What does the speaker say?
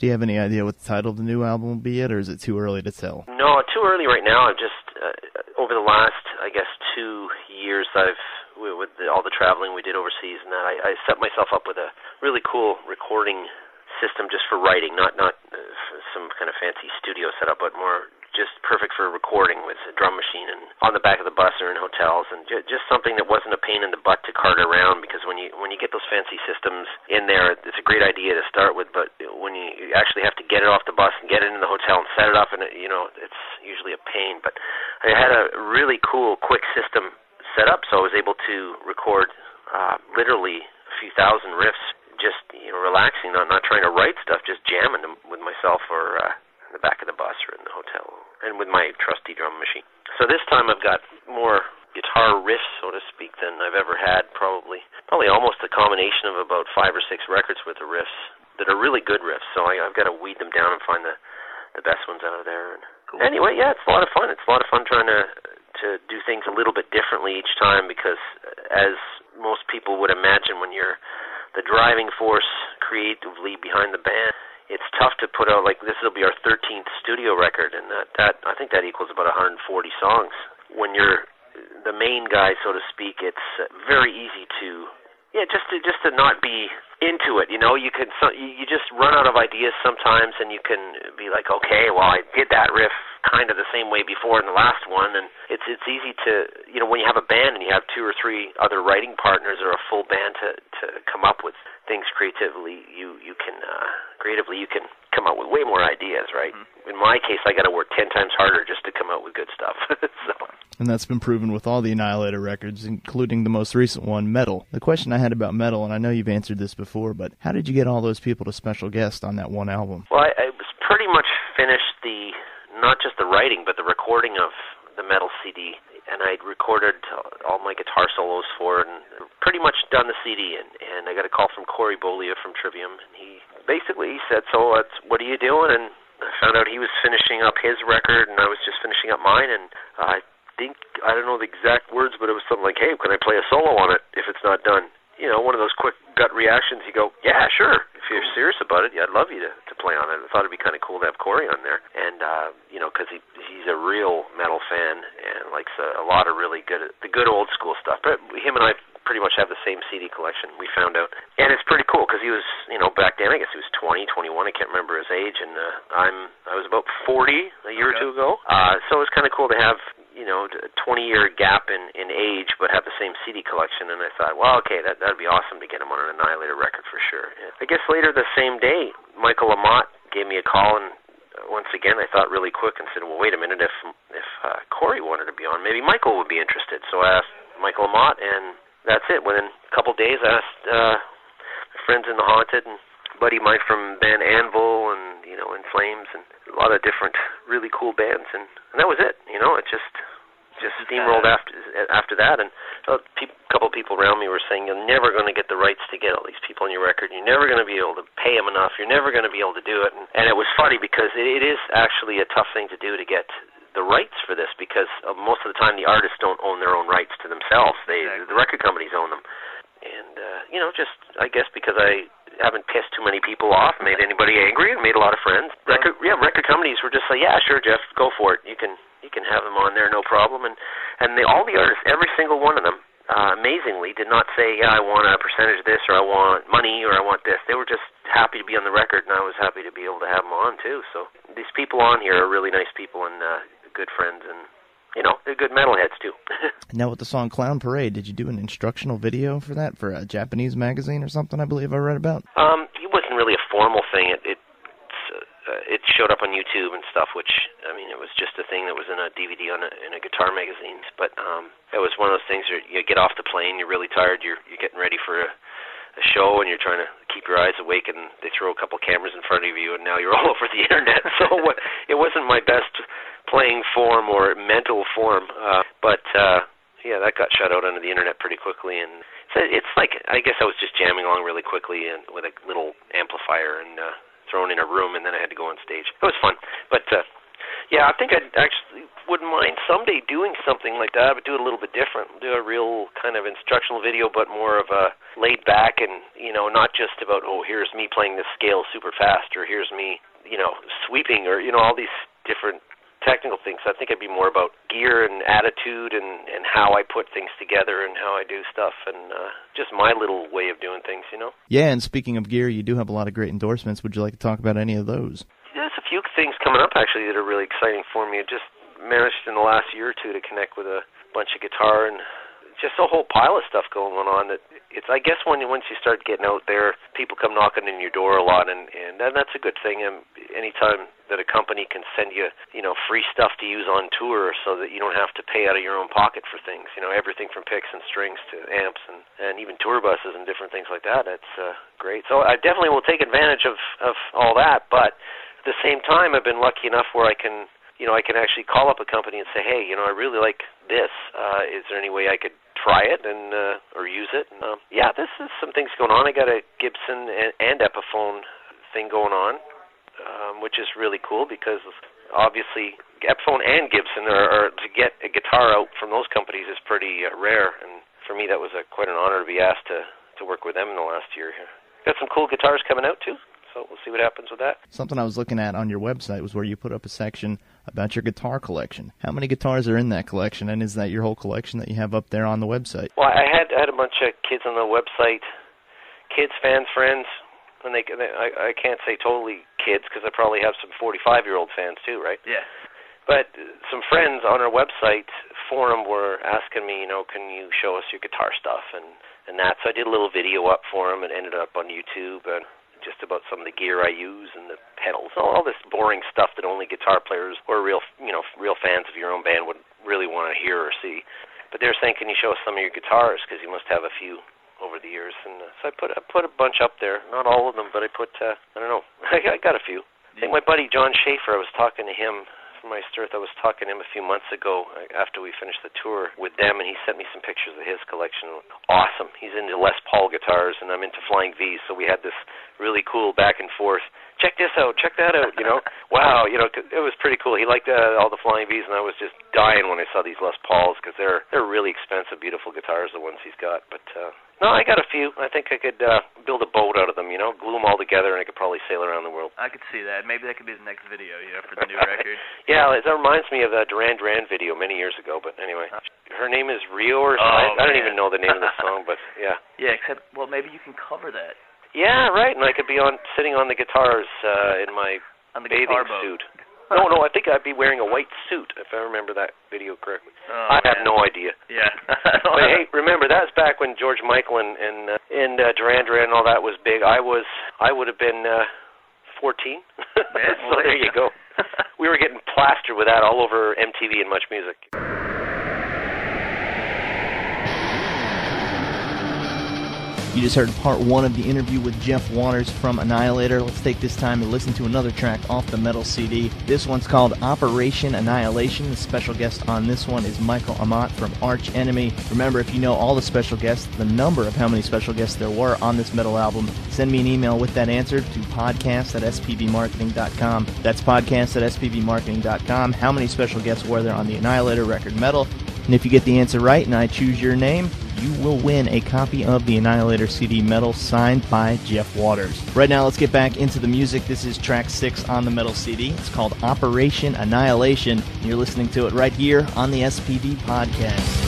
Do you have any idea what the title of the new album will be yet, or is it too early to tell? No, too early right now. I've just, over the last, I guess, 2 years, with all the traveling we did overseas and that, I set myself up with a really cool recording system just for writing, not some kind of fancy studio setup, but more just perfect for recording with a drum machine and on the back of the bus or in hotels, and just something that wasn't a pain in the butt to cart around, because when you get those fancy systems in there, it's a great idea to start with, but when you actually have to get it off the bus and get it in the hotel and set it up, and it's usually a pain. But I had a really cool, quick system set up, so I was able to record literally a few thousand riffs, just relaxing, not trying to write stuff, just jamming them with myself or in the back of the bus or in the hotel, and with my trusty drum machine. So this time I've got more guitar riffs, so to speak, than I've ever had, probably almost a combination of about 5 or 6 records worth of riffs that are really good riffs, so I've got to weed them down and find the best ones out of there. And cool. Anyway, yeah, it's a lot of fun. It's a lot of fun trying to do things a little bit differently each time, because as most people would imagine, when you're the driving force creatively behind the band, it's tough to put out, like, this will be our 13th studio record, and that I think that equals about 140 songs. When you're the main guy, so to speak, it's very easy to, just to not be into it. You just run out of ideas sometimes, and you can be like, okay, well, I did that riff kind of the same way before in the last one, and it's easy to, when you have a band and you have 2 or 3 other writing partners or a full band to come up with things creatively, you can come up with way more ideas, right? Mm-hmm. In my case, I got to work 10 times harder just to come out with good stuff. So. And that's been proven with all the Annihilator records, including the most recent one, Metal. The question I had about Metal, and I know you've answered this before, but how did you get all those people to special guest on that one album? Well, I was pretty much finished not just the writing, but the recording of the Metal CD, and I'd recorded all my guitar solos for it, and pretty much done the CD, and I got a call from Corey Bolia from Trivium, and he said, so what are you doing? And I found out he was finishing up his record, and I was just finishing up mine, and I don't know the exact words, but it was something like, hey, can I play a solo on it if it's not done? One of those quick gut reactions. You go, yeah, sure. If you're serious about it, I'd love you to play on it. I thought it'd be kind of cool to have Corey on there, and because he's a real metal fan and likes a lot of really the good old school stuff. But him and I pretty much have the same CD collection, we found out, and it's pretty cool because he was, back then I guess he was 20, 21. I can't remember his age, and I was about 40 a year or two ago. So it was kind of cool to have a 20-year gap in age, but have the same CD collection. And I thought, well, okay, that'd be awesome to get him on an Annihilator record for sure. And I guess later the same day, Michael Lamott gave me a call, and once again I thought really quick and said, well, wait a minute, if Corey wanted to be on, maybe Michael would be interested. So I asked Michael Lamott, and that's it. Within a couple days, I asked my friends in The Haunted and a buddy of mine from band Anvil and In Flames and a lot of different really cool bands, and that was it. It just steamrolled after that, and a couple of people around me were saying, you're never going to get the rights to get all these people on your record. You're never going to be able to pay them enough. You're never going to be able to do it. And it was funny because it is actually a tough thing to do to get the rights for this, because most of the time the artists don't own their own rights to themselves. The record companies own them. And, just, I guess because I haven't pissed too many people off, made anybody angry, and made a lot of friends. Record companies were just like, yeah, sure, Jeff, go for it. You can have them on there, no problem. And all the artists, every single one of them, amazingly, did not say, yeah, I want a percentage of this, or I want money, or I want this. They were just happy to be on the record, and I was happy to be able to have them on, too. So these people on here are really nice people and good friends, and they're good metalheads, too. Now, with the song Clown Parade, did you do an instructional video for that, for a Japanese magazine or something, I believe I read about? It wasn't really a formal thing. It showed up on YouTube and stuff, which, it was just a thing that was in a DVD in a guitar magazine. But it was one of those things where you get off the plane, you're really tired, you're getting ready for a show, and you're trying to keep your eyes awake, and they throw a couple cameras in front of you, and now you're all over the internet. So it wasn't my best playing form or mental form, but that got shut out onto the internet pretty quickly, and so it's like, I guess I was just jamming along really quickly and with a little amplifier and thrown in a room, and then I had to go on stage. It was fun, but Yeah, I think I actually wouldn't mind someday doing something like that, but do it a little bit different. Do a real kind of instructional video, but more of a laid back and, not just about, here's me playing this scale super fast, or here's me, sweeping, or, all these different technical things. I think it'd be more about gear and attitude and how I put things together and how I do stuff and just my little way of doing things, Yeah, and speaking of gear, you do have a lot of great endorsements. Would you like to talk about any of those? There's a few things coming up, actually, that are really exciting for me. I just managed in the last year or two to connect with a bunch of guitar and just a whole pile of stuff going on. That it's, I guess, once you start getting out there, people come knocking in your door a lot, and that's a good thing. Anytime that a company can send you, free stuff to use on tour so that you don't have to pay out of your own pocket for things, everything from picks and strings to amps and even tour buses and different things like that, that's great. So I definitely will take advantage of all that, but at the same time, I've been lucky enough where I can actually call up a company and say, hey, I really like this. Is there any way I could try it and or use it? And, this is some things going on. I got a Gibson and Epiphone thing going on, which is really cool because obviously Epiphone and Gibson are to get a guitar out from those companies is pretty rare. And for me, that was quite an honor to be asked to work with them in the last year here. Got some cool guitars coming out too. So we'll see what happens with that. Something I was looking at on your website was where you put up a section about your guitar collection. How many guitars are in that collection, and is that your whole collection that you have up there on the website? Well, I had a bunch of kids on the website, kids, fans, friends, and I can't say totally kids because I probably have some 45-year-old fans too, right? Yeah. But some friends on our website forum were asking me, can you show us your guitar stuff and that. So I did a little video up for them and ended up on YouTube and just about some of the gear I use and the pedals, all this boring stuff that only guitar players or real fans of your own band would really want to hear or see. But they're saying, can you show us some of your guitars? Because you must have a few over the years. And so I put a bunch up there. Not all of them, but I put, I don't know, I got a few. I think my buddy John Schaefer, I was talking to him from my Stirth. I was talking to him a few months ago after we finished the tour with them, and he sent me some pictures of his collection. Awesome. He's into Les Paul guitars, and I'm into Flying V's, so we had this really cool back and forth. Check this out, check that out, Wow, it was pretty cool. He liked all the Flying V's, and I was just dying when I saw these Les Pauls because they're really expensive, beautiful guitars, the ones he's got. But no, I got a few. I think I could build a boat out of them, glue them all together, and I could probably sail around the world. I could see that. Maybe that could be the next video, for the new record. Yeah, that reminds me of that Duran Duran video many years ago. But anyway, her name is Rio or something. I don't even know the name of the song, but yeah. Yeah, except maybe you can cover that. Yeah, right. And I could be sitting on the guitars in my bathing suit. No, I think I'd be wearing a white suit if I remember that video correctly. I have no idea. Yeah. But hey, remember that's back when George Michael and Duran Duran and all that was big. I would have been 14. So there you go. We were getting plastered with that all over MTV and Much Music. You just heard part one of the interview with Jeff Waters from Annihilator. Let's take this time and listen to another track off the Metal CD. This one's called Operation Annihilation. The special guest on this one is Michael Amott from Arch Enemy. Remember, if you know all the special guests, the number of how many special guests there were on this metal album, send me an email with that answer to podcast@spvmarketing.com. That's podcast@spvmarketing.com. How many special guests were there on the Annihilator record Metal? And if you get the answer right and I choose your name, you will win a copy of the Annihilator CD Metal signed by Jeff Waters. Right now, let's get back into the music. This is track 6 on the Metal CD. It's called Operation Annihilation. You're listening to it right here on the SPV Podcast.